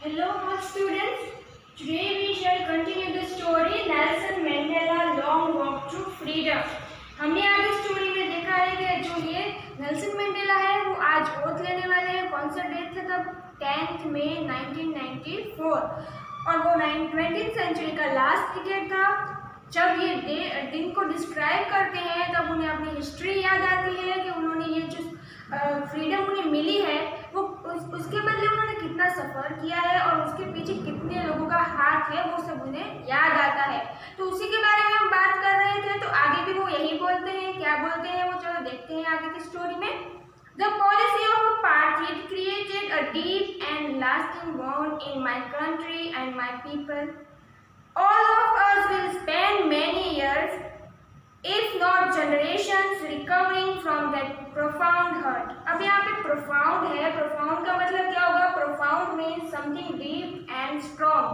Hello, all students. Today we shall continue the story Nelson Mandela Long Walk to Freedom. हमने आगे story में देखा है कि जो ये नेल्सन मंडेला है वो आज ओथ लेने वाले हैं। कौन सा डेट था तब? 10 मई 1994 और वो 20th सेंचुरी का लास्ट डिकेड था। जब ये दिन को डिस्क्राइब करते हैं तब उन्हें अपनी हिस्ट्री याद आती है कि उन्होंने ये जो फ्रीडम उन्हें मिली है वो उसके बदले उन्होंने कितना सफ़र किया है और उसके पीछे कितने लोगों का हाथ है वो सब उन्हें याद आता है। तो उसी के बारे में हम बात कर रहे थे। तो आगे भी वो यही बोलते हैं। क्या बोलते हैं वो चलो देखते हैं आगे की स्टोरी में। The policy of apartheid created a deep and lasting wound in my country and my people. All of us will spend many years, if not generations, recovering from that profound hurt. अब यहाँ पे profound है। profound का मतलब क्या होगा? profound means something deep and strong.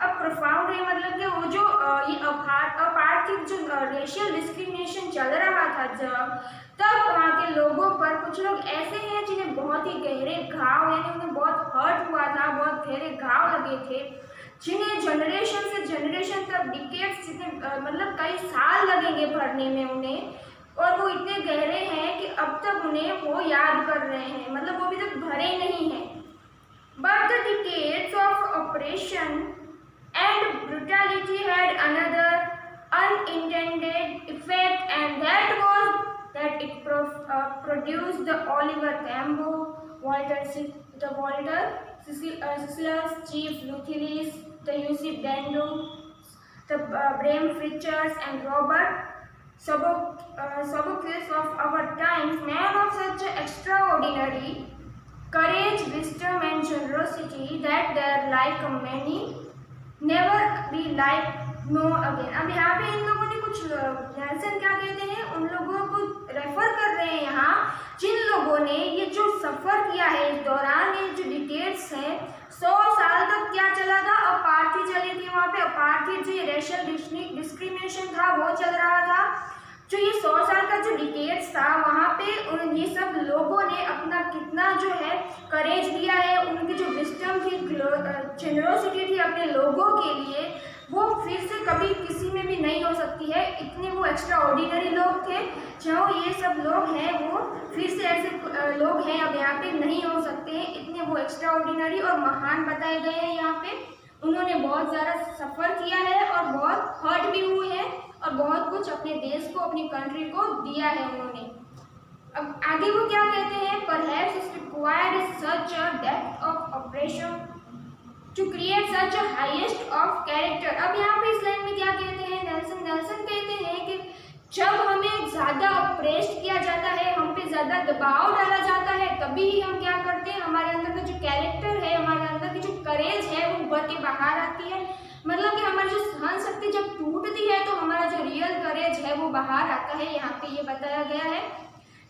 अब profound है मतलब कि वो जो ये apartheid जो racial discrimination चल रहा था तब वहाँ के लोगों पर कुछ लोग ऐसे हैं जिन्हें बहुत ही गहरे घाव यानी उन्हें बहुत हर्ट हुआ था, बहुत गहरे घाव लगे थे, जिन्हें जनरेशन से जनरेशन तक डिकेड्स मतलब कई साल लगेंगे भरने में उन्हें, और वो इतने गहरे हैं कि अब तक उन्हें वो याद कर रहे हैं, मतलब वो अभी तक भरे नहीं हैं। But the decades of oppression and brutality had another unintended effect, and that was that it produced the Oliver Tambo, Walter Sisler's, Chief Luthielis, the Yusuf Dando, the Bram Fritchers and Robert Sobouklis of our times, men of such extraordinary courage, wisdom and generosity that their like many never be like no again. अब यहाँ पे इन लोगों ने कुछ Nelson क्या कहते हैं उन लोगों को रेफर कर रहे हैं यहाँ जिन लोगों ने ये जो सफ़र किया है इस दौरान, ये जो डिकेड्स हैं 100 साल तक क्या चला था? अपार्थी चली थी वहाँ पे। अपार्थी जो ये रेशियल डिस्क्रिमिनेशन था वो चल रहा था। जो ये 100 साल का जो डिकेड्स था वहाँ पे ये सब लोगों ने अपना कितना जो है करेज दिया है, उनकी जो विस्डम थी, जेनरोसिटी थी अपने लोगों के लिए, वो फिर से कभी किसी में भी नहीं हो सकती है। इतने वो एक्स्ट्रा ऑर्डिनरी लोग थे जो ये सब लोग हैं वो फिर से ऐसे लोग हैं अब यहाँ पे नहीं हो सकते हैं। इतने वो एक्स्ट्रा ऑर्डिनरी और महान बताए गए हैं यहाँ पे। उन्होंने बहुत ज़्यादा सफ़र किया है और बहुत हर्ट भी हुए हैं और बहुत कुछ अपने देश को, अपनी कंट्री को दिया है उन्होंने। अब आगे वो क्या कहते हैं? Perhaps it's required such a depth of oppression to create such a highest of character. अब यहाँ पे इस लाइन में क्या कहते हैं नेल्सन कहते हैं कि जब हमें ज़्यादा ऑप्रेस्ड किया जाता है, हम पे ज़्यादा दबाव डाला जाता है, तभी ही हम क्या करते हैं, हमारे अंदर का जो कैरेक्टर है, हमारे अंदर की जो करेज है वो उभर के बाहर आती है। मतलब कि हमारी जो सहन शक्ति जब टूटती है तो हमारा जो रियल करेज है वो बाहर आता है। यहाँ पे ये बताया गया है।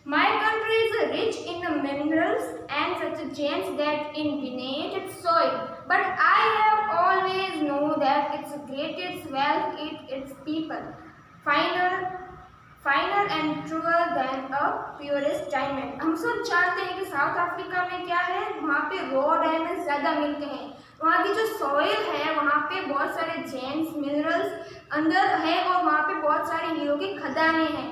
My country is rich in the minerals and such gems that in beneath its soil, but I have always known that its greatest wealth is its people, finer and truer than a purest diamond. हम सब जानते हैं कि south Africa में क्या है, वहाँ पे रॉ डायमंड ज़्यादा मिलते हैं। वहाँ की जो सॉइल है वहाँ पे बहुत सारे जेम्स मिनरल्स अंदर है और वहाँ पे बहुत सारे हीरो की खदानें हैं।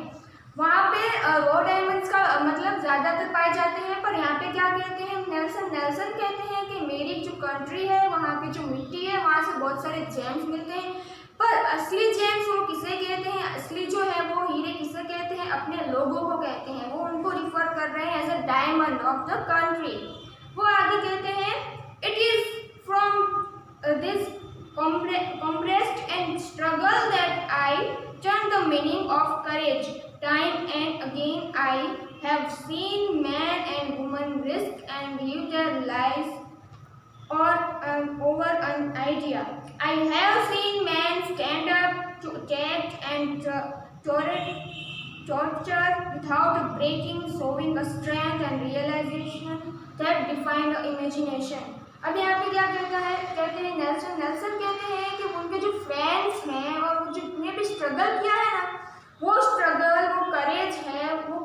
वहाँ पे रॉ डायमंड्स का मतलब ज़्यादातर पाए जाते हैं। पर यहाँ पे क्या कहते हैं नेल्सन कहते हैं कि मेरी जो कंट्री है वहाँ की जो मिट्टी है वहाँ से बहुत सारे जेम्स मिलते हैं, पर असली जेम्स वो किसे कहते हैं? असली जो है वो हीरे किसे कहते हैं? अपने लोगों को कहते हैं। वो उनको रिफर कर रहे हैं as a diamond of the country. वो आगे कहते हैं it is from this compressed and struggle that I turn the meaning of courage. Time and again I have seen man and woman risk and give their lives over an idea. I have seen men stand up to attack and torture without breaking, showing a strength and realization that define the imagination. अब यहाँ पे क्या कहता है? कहते हैं Nelson कहते हैं कि उनके जो फ्रेंड्स हैं और जितने भी स्ट्रगल किया है ना, वो स्ट्रगल, वो करेज है, वो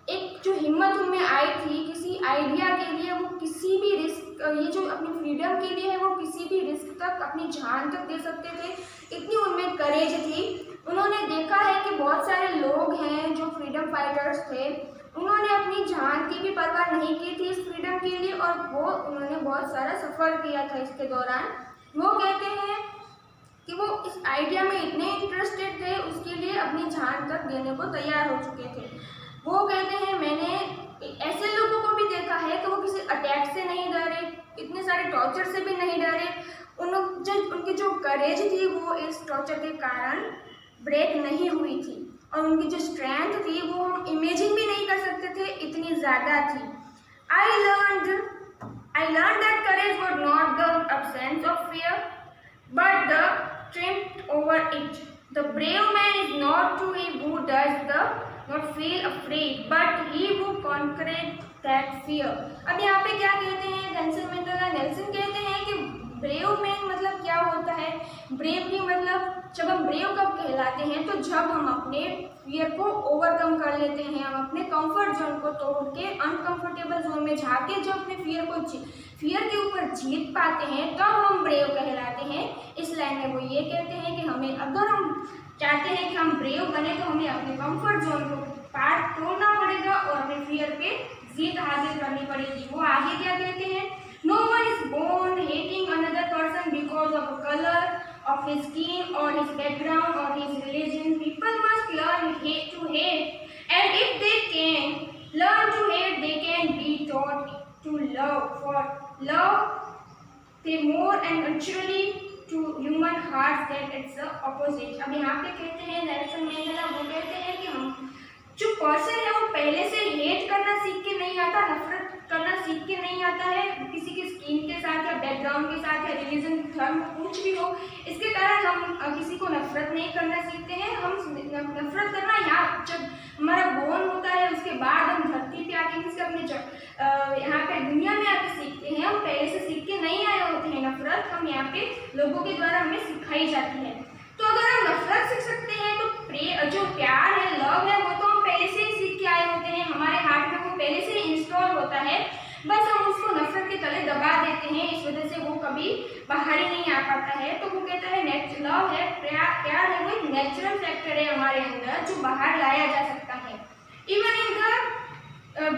एक जो हिम्मत उनमें आई थी किसी आइडिया के लिए, वो किसी भी रिस्क, ये जो अपनी फ्रीडम के लिए है वो किसी भी रिस्क तक अपनी जान तक दे सकते थे, इतनी उनमें करेज थी। उन्होंने देखा है कि बहुत सारे लोग हैं जो फ्रीडम फाइटर्स थे, उन्होंने अपनी जान की भी परवाह नहीं की थी इस फ्रीडम के लिए, और उन्होंने बहुत सारा सफ़र किया था इसके दौरान। वो कहते हैं कि वो इस आइडिया में इतने इंटरेस्टेड थे, उसके लिए अपनी जान तक देने को तैयार हो चुके थे। वो कहते हैं मैंने ऐसे लोगों को भी देखा है कि वो किसी अटैक से नहीं डरे, इतने सारे टॉर्चर से भी नहीं डरे, उनकी जो करेज थी वो इस टॉर्चर के कारण ब्रेक नहीं हुई थी, और उनकी जो स्ट्रेंथ थी वो हम इमेजिन भी नहीं कर सकते थे, इतनी ज़्यादा थी। I learn that courage was not the absence of fear but the triumph over it. The brave man is not he who does not feel afraid but he who conquers that fear. अब यहाँ पे क्या कहते हैं Nelson Mandela? Nelson कहते हैं कि brave man मतलब क्या होता है? ब्रेव की मतलब जब हम ब्रेव कब कहलाते हैं, तो जब हम अपने फियर को ओवरकम कर लेते हैं, हम अपने कंफर्ट जोन को तोड़ के अनकंफर्टेबल जोन में जाके जब अपने फियर के ऊपर जीत पाते हैं, तब हम ब्रेव कहलाते हैं। इस लाइन में वो ये कहते हैं कि हमें, अगर हम चाहते हैं कि हम ब्रेव बने, तो हमें अपने कंफर्ट जोन को पार तोड़ना पड़ेगा और अपने फियर पे जीत हासिल करनी पड़ेगी। वो आगे क्या कहते हैं? No one is born hating another person because of the color of his skin or his background or his religion. People must learn to hate, and if they can learn to hate, they can be taught to love. For love, they more and naturally to human hearts that it's the opposite. अब यहाँ पे कहते हैं Nelson Mandela, वो कहते हैं कि हम जो पर्सन है वो पहले से हेट करना सीख के नहीं आता, नफरत करना सीख के नहीं आता है, किसी के स्किन के साथ या बैकग्राउंड के साथ या रिलीजन धर्म कुछ भी हो, इसके कारण हम किसी को नफरत नहीं करना सीखते हैं। हम नफरत करना यहाँ जब हमारा बोर्न होता है, उसके बाद हम धरती पे आके किसी अपने यहाँ पे दुनिया में आके सीखते हैं। हम पहले से सीख के नहीं आए होते हैं नफरत, हम यहाँ पे लोगों के द्वारा हमें सिखाई जाती है। तो अगर हम नफरत सीख सकते हैं, तो जो प्यार है, लव है, वो तो हम पहले से ही सीख के आए होते हैं, हमारे हार्ट में वो पहले से ही इंस्टॉल होता है, बस हम उसको नफरत के तले दबा देते हैं, इस वजह से वो कभी बाहर ही नहीं आ पाता है। तो वो कहता है लव है, प्यार है, वो एक नेचुरल फैक्टर है हमारे अंदर जो बाहर लाया जा सकता है। Even in the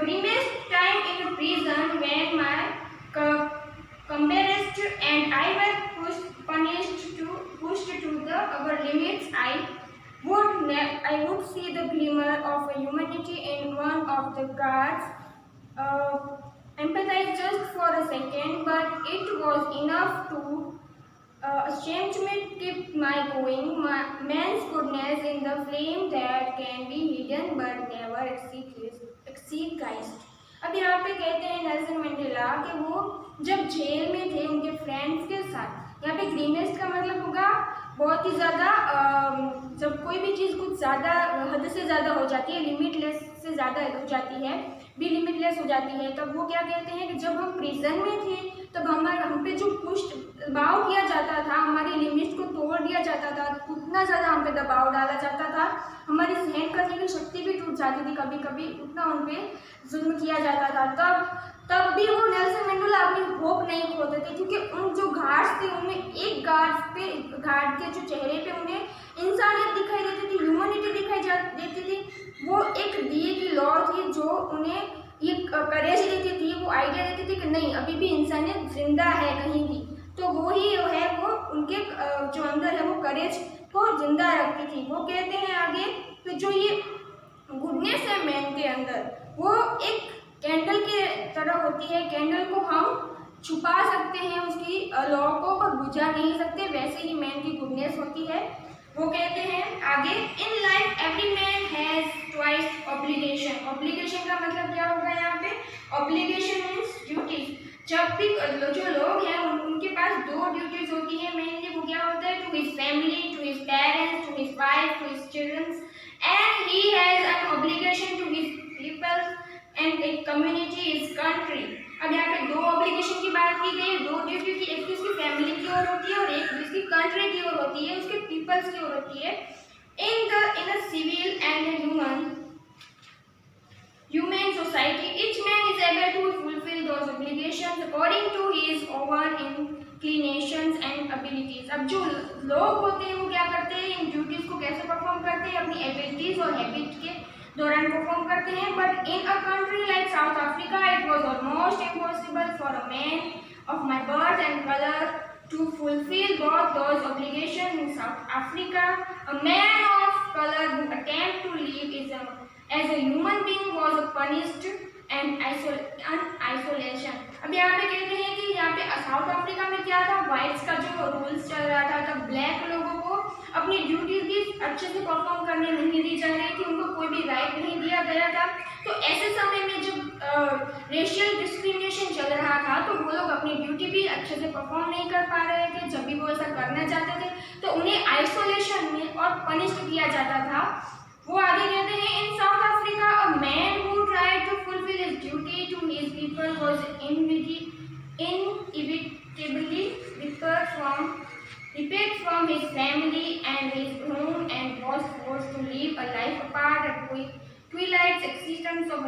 grimmest time in prison when my embarrassed and I were pushed to our limits, I would see the glimmer of humanity in one of the guards, empathize just for a second, but it was enough to ashamed me keep my going. Man's goodness in the flame that can be hidden but never extinguished. अब यहाँ पे कहते हैं Nelson Mandela कि वो जब jail में थे उनके फ्रेंड्स के साथ, यहाँ पे ग्रीनेस्ट का मतलब होगा बहुत ही ज़्यादा, जब कोई भी चीज़ कुछ ज़्यादा हद से ज़्यादा हो जाती है, लिमिटलेस से ज़्यादा हो जाती है, भी लिमिटलेस हो जाती है, तब वो क्या कहते हैं कि जब हम प्रिजन में थे तब हम पे जो दबाव किया जाता था, हमारी लिमिट को तोड़ दिया जाता था, उतना ज़्यादा हम पे दबाव डाला जाता था, हमारी सहन करने की शक्ति भी टूट जाती थी कभी कभी, उतना उन पे जुल्म किया जाता था। तब भी वो नेल्सन मंडेला अपनी होप नहीं खोते थे, क्योंकि उन जो गार्ड्स थे उनमें एक गार्ड के जो चेहरे पे उन्हें इंसानियत दिखाई देती थी, ह्यूमैनिटी दिखाई देती थी, वो एक दिए की लौ थी जो उन्हें ये करेज देती थी, वो आइडिया देती थी कि नहीं अभी भी इंसानियत जिंदा है कहीं भी, तो वो ही है वो उनके जो अंदर है वो करेज को जिंदा रखती थी। वो कहते हैं आगे कि जो ये गुडनेस है मैन के अंदर, वो एक कैंडल के तरह होती है, कैंडल को हम छुपा सकते हैं उसकी लौ को पर बुझा नहीं सकते, वैसे ही मैन की गुडनेस होती है। वो कहते हैं आगे, in life every man has twice obligation. Obligation का मतलब क्या होगा यहाँ पे? Obligation means duties. जब भी जो लोग हैं उनके पास दो ड्यूटीज होती है मेनली, वो क्या होता है? To his family, to his parents, to his wife, to his childrens, and he has an obligation to his people and एक कम्युनिटी, इज कंट्री। अब यहाँ पे दो ऑब्लिगेशन की बात की गई है, दो ड्यूटी की, एक उसकी फैमिली की ओर होती है और एक उसकी कंट्री की ओर होती है, उसके पीपल्स की ओर होती है। In a civil and human human society. Each man is able to fulfill those obligations according to his own inclinations and abilities. अब जो लोग होते हैं वो क्या करते हैं, इन ड्यूटीज को कैसे परफॉर्म करते हैं, अपनी एबिलिटीज और हैबिट के दौरान परफॉर्म करते हैं. But in a country like south Africa it was almost impossible for a man of my birth and color to fulfill both those obligations. In South Africa, a man of color who attempt to live as a human being was punished and isolation. अब यहाँ पे कहते हैं कि यहाँ पे south Africa में क्या था, व्हाइट्स का जो रूल्स चल रहा था, तब ब्लैक लोगों को अपनी ड्यूटीज भी अच्छे से परफॉर्म करने नहीं दी जा रही थी, उनको कोई भी राइट नहीं दिया गया था. तो ऐसे समय में जब रेशियल डिस्क्रिमिनेशन चल रहा था तो वो लोग अपनी ड्यूटी भी अच्छे से परफॉर्म नहीं कर पा रहे थे. जब भी वो ऐसा करना चाहते थे तो उन्हें आइसोलेशन में और पनिश किया जाता था. वो आगे कहते हैं, in South Africa a man who tried to fulfil his duty to his people was inevitably ripped from his family and his home and was forced to live a life apart, a twilight existence of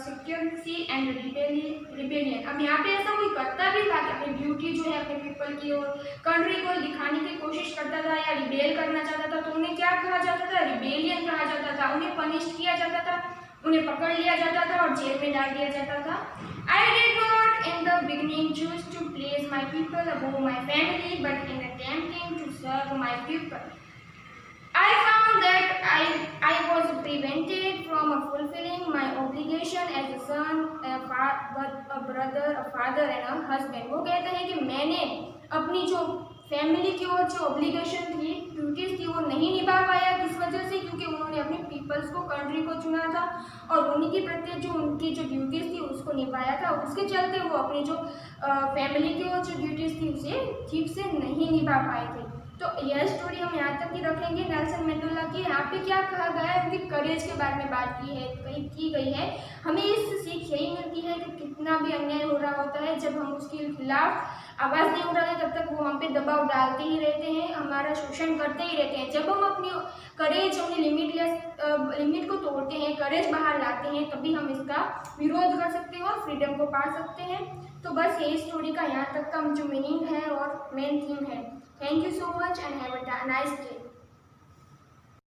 secrecy and rebellion. अब यहाँ पे ऐसा कोई करता भी था कि अपनी ड्यूटी जो है अपने पीपल की और कंट्री को दिखाने की कोशिश करता था या रिबेल करना चाहता था, तो उन्हें क्या कहा जाता था, रिबेलियन कहा जाता था. उन्हें पनिश किया जाता था, उन्हें पकड़ लिया जाता था और जेल में डाल दिया जाता था. I did not in the beginning choose to place my people above my family, but in attempting to serve my people, I found that I was prevented from fulfilling my obligation as a son, a brother, a father and a husband. वो कहते हैं कि मैंने अपनी जो family की ओर जो obligation थी, ड्यूटीज थी, वो नहीं निभा पाया. किस वजह से, क्योंकि उन्होंने अपने पीपल्स को, कंट्री को चुना था और उन्हीं के प्रति जो उनकी जो ड्यूटीज थी उसको निभाया था. उसके चलते वो अपनी जो फैमिली की ओर जो ड्यूटीज थी उसे ठीक से नहीं निभा पाए थे. तो यह स्टोरी हम यहाँ तक ही रखेंगे नेल्सन मंडेला की. यहाँ पे क्या कहा गया है, उनकी करेज के बारे में बात की गई है. हमें इससे सीख यही मिलती है कि कितना भी अन्याय हो रहा होता है, जब हम उसके खिलाफ आवाज़ नहीं उठाते तब तक वो हम पे दबाव डालते ही रहते हैं, हमारा शोषण करते ही रहते हैं. जब हम अपनी करेज, अपनी लिमिट को तोड़ते हैं, करेज बाहर लाते हैं, तभी हम इसका विरोध कर सकते हैं और फ्रीडम को पा सकते हैं. तो बस यही स्टोरी का यहाँ तक का जो मीनिंग है और मेन थीम है. Thank you so much and have a nice day.